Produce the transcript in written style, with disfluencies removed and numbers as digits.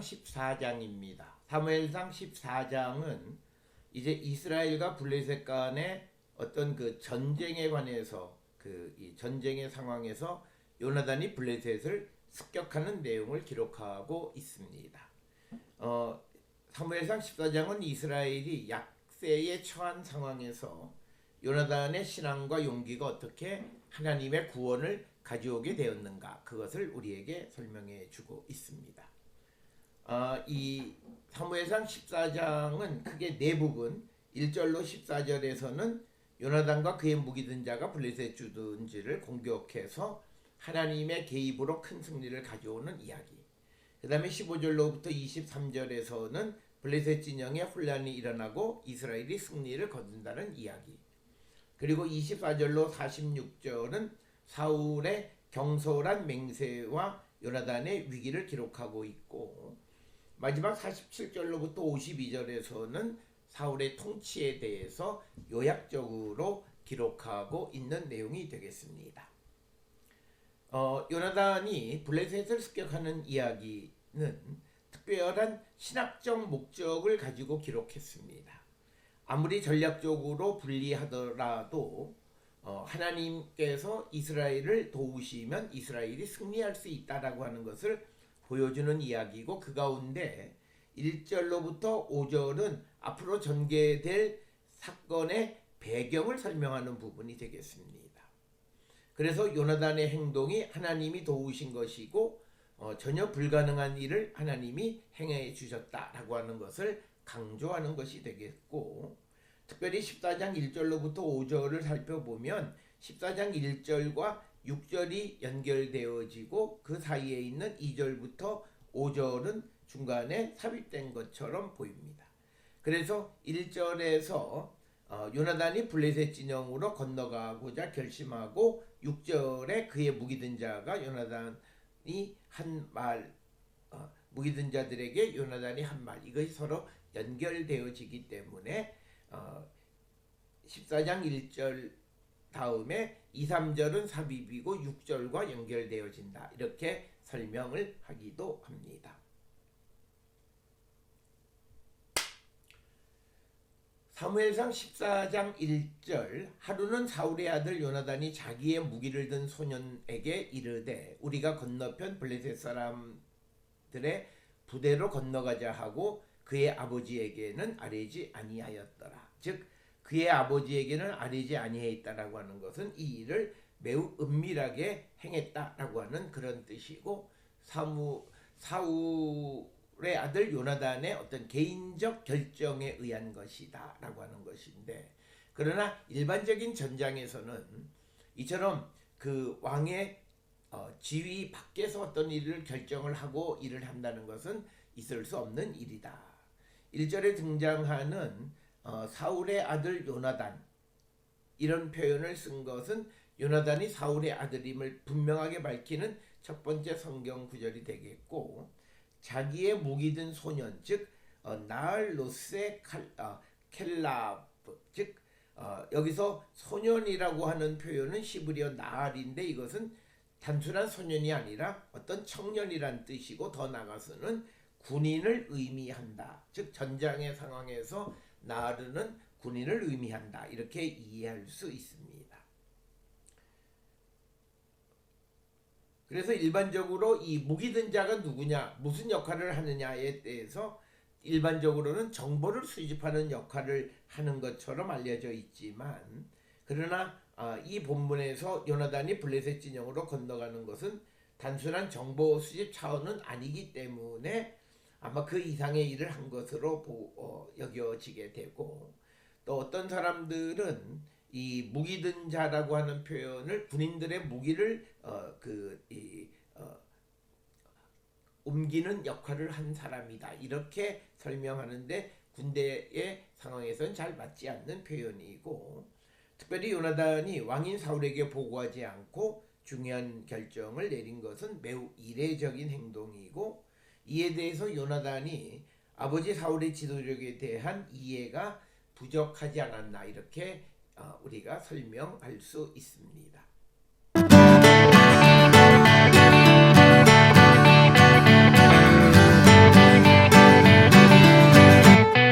14장입니다. 사무엘상 14장은 이제 이스라엘과 블레셋 간의 어떤 그 전쟁에 관해서 이 전쟁의 상황에서 요나단이 블레셋을 습격하는 내용을 기록하고 있습니다. 사무엘상 14장은 이스라엘이 약세에 처한 상황에서 요나단의 신앙과 용기가 어떻게 하나님의 구원을 가져오게 되었는가, 그것을 우리에게 설명해 주고 있습니다. 이 사무엘상 14장은 크게 네 부분, 1절로 14절에서는 요나단과 그의 무기든 자가 블레셋 주둔지를 공격해서 하나님의 개입으로 큰 승리를 가져오는 이야기. 그 다음에 15절로부터 23절에서는 블레셋 진영에 혼란이 일어나고 이스라엘이 승리를 거둔다는 이야기. 그리고 24절로 46절은 사울의 경솔한 맹세와 요나단의 위기를 기록하고 있고, 마지막 47절로부터 52절에서는 사울의 통치에 대해서 요약적으로 기록하고 있는 내용이 되겠습니다. 요나단이 블레셋을 습격하는 이야기는 특별한 신학적 목적을 가지고 기록했습니다. 아무리 전략적으로 불리하더라도 하나님께서 이스라엘을 도우시면 이스라엘이 승리할 수 있다라고 하는 것을 보여주는 이야기고, 그 가운데 1절로부터 5절은 앞으로 전개될 사건의 배경을 설명하는 부분이 되겠습니다. 그래서 요나단의 행동이 하나님이 도우신 것이고 전혀 불가능한 일을 하나님이 행해 주셨다라고 하는 것을 강조하는 것이 되겠고, 특별히 14장 1절로부터 5절을 살펴보면 14장 1절과 6절이 연결되어지고 그 사이에 있는 2절부터 5절은 중간에 삽입된 것처럼 보입니다. 그래서 1절에서 요나단이 블레셋 진영으로 건너가고자 결심하고, 6절에 그의 무기든 자가 요나단이 한 말, 무기든 자들에게 요나단이 한 말, 이것이 서로 연결되어지기 때문에 14장 1절 다음에 2, 3절은 삽입이고 6절과 연결되어진다, 이렇게 설명을 하기도 합니다. 사무엘상 14장 1절, 하루는 사울의 아들 요나단이 자기의 무기를 든 소년에게 이르되 우리가 건너편 블레셋 사람들의 부대로 건너가자 하고 그의 아버지에게는 아뢰지 아니하였더라. 즉 그의 아버지에게는 아뢰지 아니하였다라고 하는 것은 이 일을 매우 은밀하게 행했다라고 하는 그런 뜻이고, 사울의 아들 요나단의 어떤 개인적 결정에 의한 것이다 라고 하는 것인데, 그러나 일반적인 전장에서는 이처럼 그 왕의 지위 밖에서 어떤 일을 결정을 하고 일을 한다는 것은 있을 수 없는 일이다. 1절에 등장하는 사울의 아들 요나단, 이런 표현을 쓴 것은 요나단이 사울의 아들임을 분명하게 밝히는 첫 번째 성경 구절이 되겠고, 자기의 무기든 소년, 즉 나알로스의 켈라브, 즉 여기서 소년이라고 하는 표현은 시브리어 나알인데, 이것은 단순한 소년이 아니라 어떤 청년이란 뜻이고, 더 나아가서는 군인을 의미한다. 즉 전장의 상황에서 나알은 군인을 의미한다, 이렇게 이해할 수 있습니다. 그래서 일반적으로 이 무기든 자가 누구냐, 무슨 역할을 하느냐에 대해서 일반적으로는 정보를 수집하는 역할을 하는 것처럼 알려져 있지만, 그러나 이 본문에서 요나단이 블레셋 진영으로 건너가는 것은 단순한 정보 수집 차원은 아니기 때문에 아마 그 이상의 일을 한 것으로 여겨지게 되고, 또 어떤 사람들은 이 무기든 자라고 하는 표현을 군인들의 무기를 옮기는 역할을 한 사람이다, 이렇게 설명하는데 군대의 상황에서는 잘 맞지 않는 표현이고, 특별히 요나단이 왕인 사울에게 보고하지 않고 중요한 결정을 내린 것은 매우 이례적인 행동이고, 이에 대해서 요나단이 아버지 사울의 지도력에 대한 이해가 부족하지 않았나, 이렇게 우리가 설명할 수 있습니다.